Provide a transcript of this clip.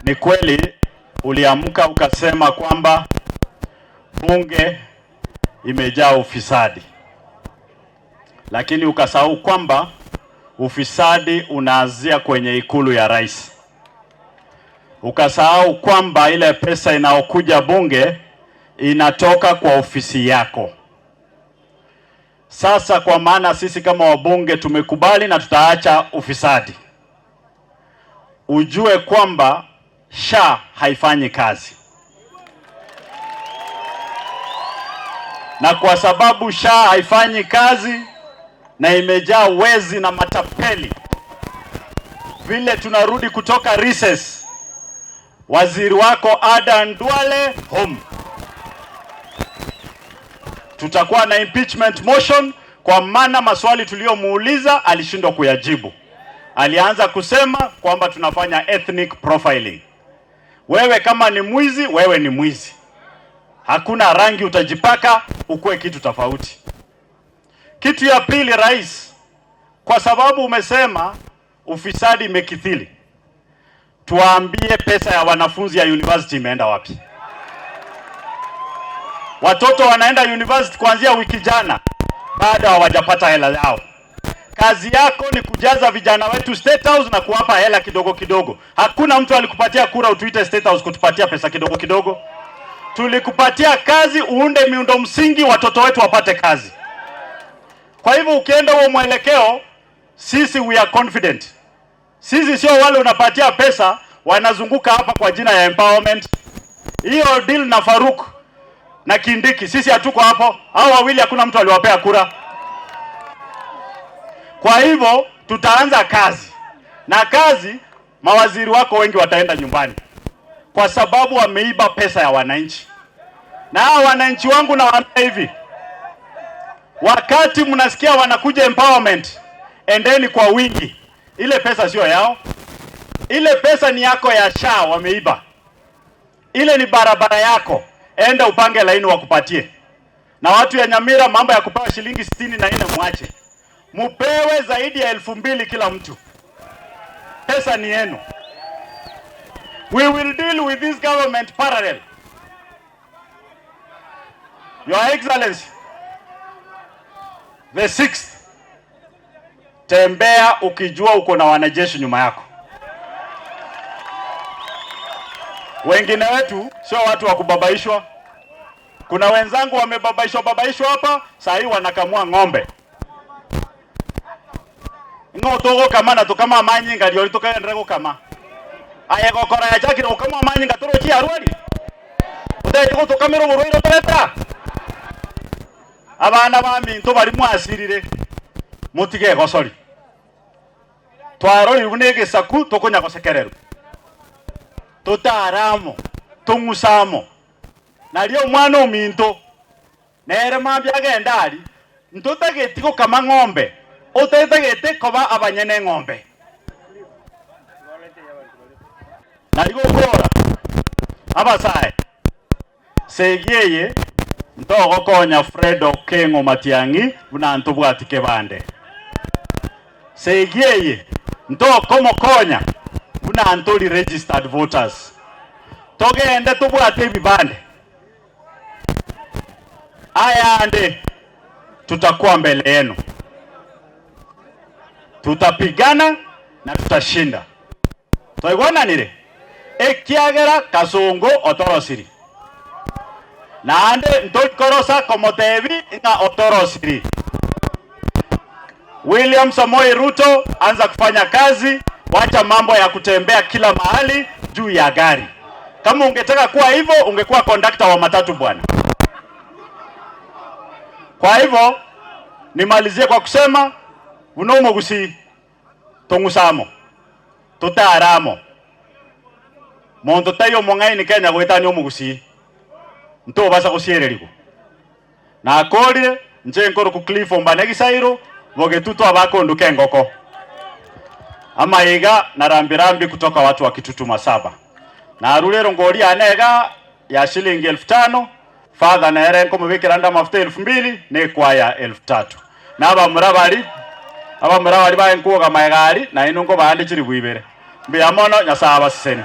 Ni kweli uliamka ukasema kwamba bunge imejaa ufisadi, lakini ukasahau kwamba ufisadi unaanzia kwenye ikulu ya rais. Ukasahau kwamba ile pesa inayokuja bunge inatoka kwa ofisi yako. Sasa kwa maana sisi kama wabunge tumekubali na tutaacha ufisadi, ujue kwamba SHA haifanyi kazi. Na kwa sababu SHA haifanyi kazi na imejaa wezi na matapeli, vile tunarudi kutoka recess, waziri wako Adan Duale home, tutakuwa na impeachment motion kwa maana maswali tuliyomuuliza alishindwa kuyajibu. Alianza kusema kwamba tunafanya ethnic profiling. Wewe kama ni mwizi, wewe ni mwizi. Hakuna rangi utajipaka ukue kitu tofauti. Kitu ya pili, rais, kwa sababu umesema ufisadi imekithili, tuambie pesa ya wanafunzi ya university imeenda wapi? Watoto wanaenda university kuanzia wiki jana, bado hawajapata hela yao. Kazi yako ni kujaza vijana wetu State House na kuwapa hela kidogo kidogo. Hakuna mtu alikupatia kura utuite State House kutupatia pesa kidogo kidogo. Tulikupatia kazi uunde miundo msingi watoto wetu wapate kazi. Kwa hivyo ukienda huo mwelekeo, sisi we are confident. Sisi sio wale unapatia pesa wanazunguka hapa kwa jina ya empowerment. Hiyo deal na Faruk na Kindiki, sisi hatuko hapo. Hao wawili hakuna mtu aliwapea kura. Kwa hivyo tutaanza kazi. Na kazi, mawaziri wako wengi wataenda nyumbani kwa sababu wameiba pesa ya wananchi. Na hao wananchi wangu nawaambia hivi, wakati mnasikia wanakuja empowerment, endeni kwa wingi. Ile pesa sio yao. Ile pesa ni yako ya SHA wameiba. Ile ni barabara yako. Enda upange laini wakupatie. Na watu ya Nyamira, mambo ya kupewa shilingi 64 mwache. Mupewe zaidi ya 2,000 kila mtu. Pesa ni yenu. We will deal with this government parallel. Your Excellency, the 6th, tembea ukijua uko na wanajeshi nyuma yako. Wengine wetu sio watu wa kubabaishwa. Kuna wenzangu wamebabaishwa hapa, saa hii wanakamua ng'ombe. Ngotogo kama na tukama amanyi ngari oli tukaendera kama. Aye gokora ya jakiro kama amanyi ngatoro ki arwari. Utaite ko tukamero uruiro tureta. Abana bami nto bari mwasirire. Mutige gosori. Twaro ibunege saku tokonya gosekerero. Tutaramo, tungusamo. Nalio mwana ominto. Nere mabya gendari. Ntotageti kama ng'ombe. Otetagete koba abanyene ng'ombe. Naligo kora. Abasae. Segiyeye ntogo konya Fredo Kengo Matiangi buna ntobwatike bande. Segiyeye ntogo komo konya buna ntoli registered voters. Togende tubwate bibande. Aya ande tutakuwa mbele yenu. Tutapigana na tutashinda. Toigwana nire. Ekiagera kasongo otorosiri. Naande ntokorosa komotevi nga otorosiri. William Samoei Ruto, anza kufanya kazi, wacha mambo ya kutembea kila mahali juu ya gari. Kama ungetaka kuwa hivyo, ungekuwa conductor wa matatu bwana. Kwa hivyo, nimalizie kwa kusema unomo gusi tongusamo tutaramo mondo tayo mongai ni Kenya gwetani omugusi nto basa kusiereriko na akori nje nkoro ku Cliff Ombanegi Sairo boge tuto abakonduke ngoko amaiga na rambirambi kutoka watu wa Kitutu Masaba na arulero ngori anega ya shilingi 5,000 father na erenko mubikira nda mafuta 2,000 ne kwaya 3,000 na aba murabari baenkuga magari na inungo bandi kiri bwibere mbi amono nyasaba siseni.